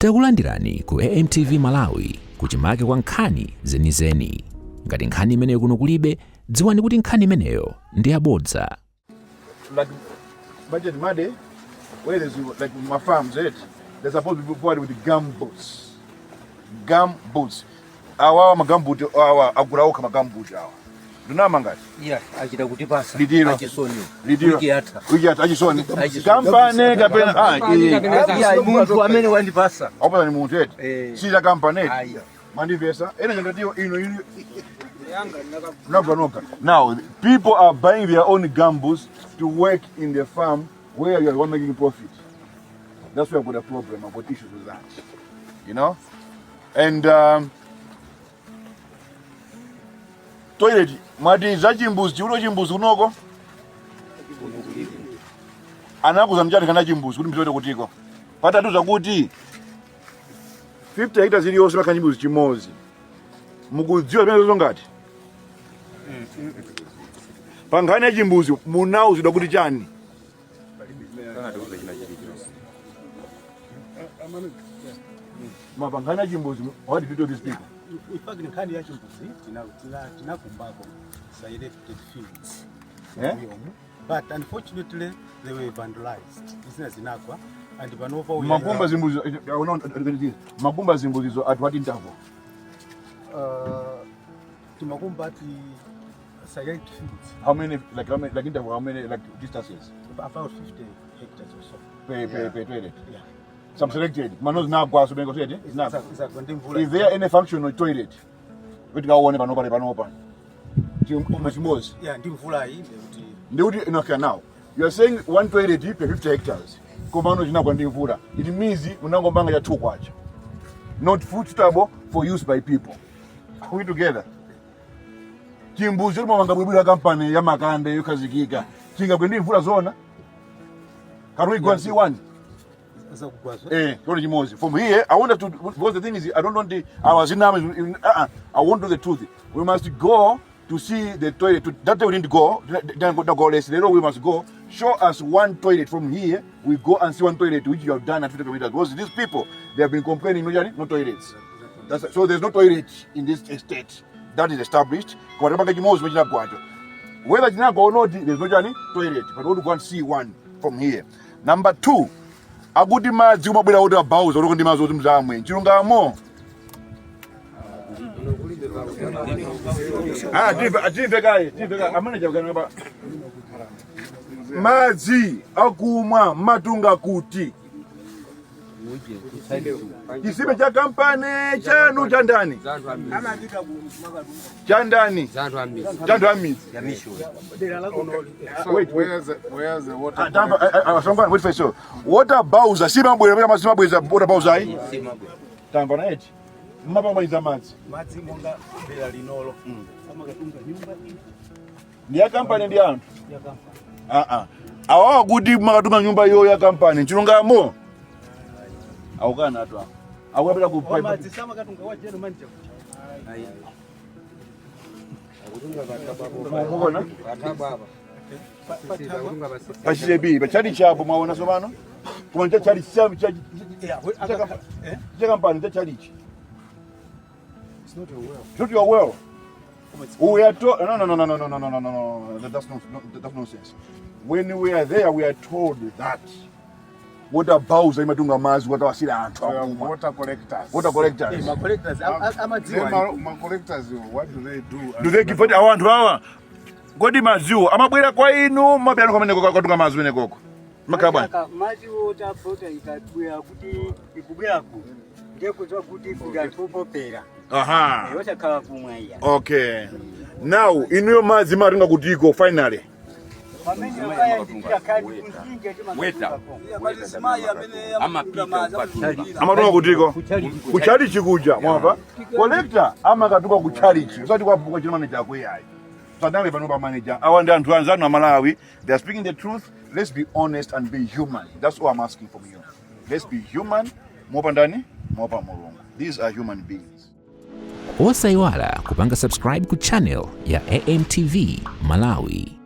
Takulandirani ku AMTV Malawi kuchimake kwa nkhani zenizeni. Ngati nkhani imeneyo kuno kulibe, dziwani kuti nkhani imeneyo ndi yabodza. Like budget money, where there's like my farms, they're supposed to be provided with gum boots. Gum boots. Our gum boot, our agurauka gum boot. Do not manga. Yeah, ajida kutipasa. Lidiro. Chisoni. Lidiro. Wiki Chisoni. Company kapena muntu amene wandipasa. Opa ni muntu eti. Sija company. Manifesta. Ene ndio ino. Now, people are buying their own gambus to work in the farm where you are making profit. That's where I've got a problem. I've got issues with that. You know? And toilet, madi za chimbuzi, chiulo chimbuzi kunoko? Anakuza mchani kana chimbuzi, kuti mtoto kutiko. Patatu zakuti 50 hectares ili yose baka chimbuzi chimozi. Mukudziwa pena zozo ngati? Pangani ya chimbuzi, munauzidwa kuti chani? Pangani ya chimbuzi, what did you do these people? In fact, nkhani ya chimbuzi tinakumbako selected fields. Yeah? But unfortunately they were vandalized. Business inakwa and panova we Mapumba zimbuzi, mapumba zimbuzi zo at what interval? Timakumba ati select fields. How many interval, how many distances? About 50 hectares or so. Per toilet? Yeah. Some selected. Manos na kwa so bengo toilet? Is Is there any functional toilet? Which go on panopa. Chimbuzi. Yeah, ndimvula hii Ndeuti enough now. You are saying one toilet per 50 hectares. Komano chinakwa ndimvula. It means unangombanga ya 2 kwacha. Not foodstuffable for use by people. Are we together? Chimbuzi mwa bwibwira company ya makande yokazikika. Chinga kwendi mvula zona. Can we go and see one? Chimozi. From here, I want us to, because the thing is, I don't want our zinam. I want to do the truth. We must go to see the toilet. That day we didn't go. Then go less. We must go. Show us one toilet from here. We go and see one toilet which you have done at 50 kilometers. Because these people, they have been complaining, no toilets. So there's no toilet in this estate. That is established. Whether Jinago or not, there's no toilet. But we want to go and see one from here. Number 2. Agudi madzi umabwera kuti abauza uri kundima zoti mzamwe chilungamo tiveka amene chakana ba madzi akumwa matunga kuti chisibe cha kampani chanu cha ndani chandu amidzi where's the water? Wait for so. Water bowser, simabwera masimabweza water bowser ayi. Tamba na eti. Mapamba iza madzi. madzi monga bela linolo. Amakatunga nyumba iyi. Ndi ya company ndi anthu. Ya company. Awa kuti makatunga nyumba iyo ya company chilungamo. Awukana atwa. Awapita ku pipe. Madzi samakatunga wa jeno manje. Ayi. Mukona? Pashibi, bachali chabo mwaona somano? Kuma chali chabu cha company chali chi. It's not your well. It's not your well. We are told no. That's nonsense. When we are there, we are told that water bowser imatunga mazi watawasila anthu. Water collectors. Water collectors. My collectors, My collectors, what do they do? Do they give it abantu hawa? Godi maziwo amabwera kwa inu mabiyano kwa meneko katunga mazi menekoko. Makabana. Maji water bottle ikabwera kuti ikubwerako. Ndekuti kuti kudatopopera. Aha. Yota kala kumwa iya. Okay. Now, inu mazi matunga kutiko finally. Pamene kaya ndikira kadi kusinge Weta. Amatunga kutiko. Kuchali chikuja mwapa. Collector ama katuka kuchali chi. Usati kwa buka chino manager kwa yayi. Sadale panopa manager. Awanda anthu anzanu Malawi, they are speaking the truth. Let's be honest and be human. That's all I'm asking from you. Let's be human. Mopa ndani, mopa mulungu. These are human beings. Osaiwala kupanga subscribe ku channel ya AMTV Malawi.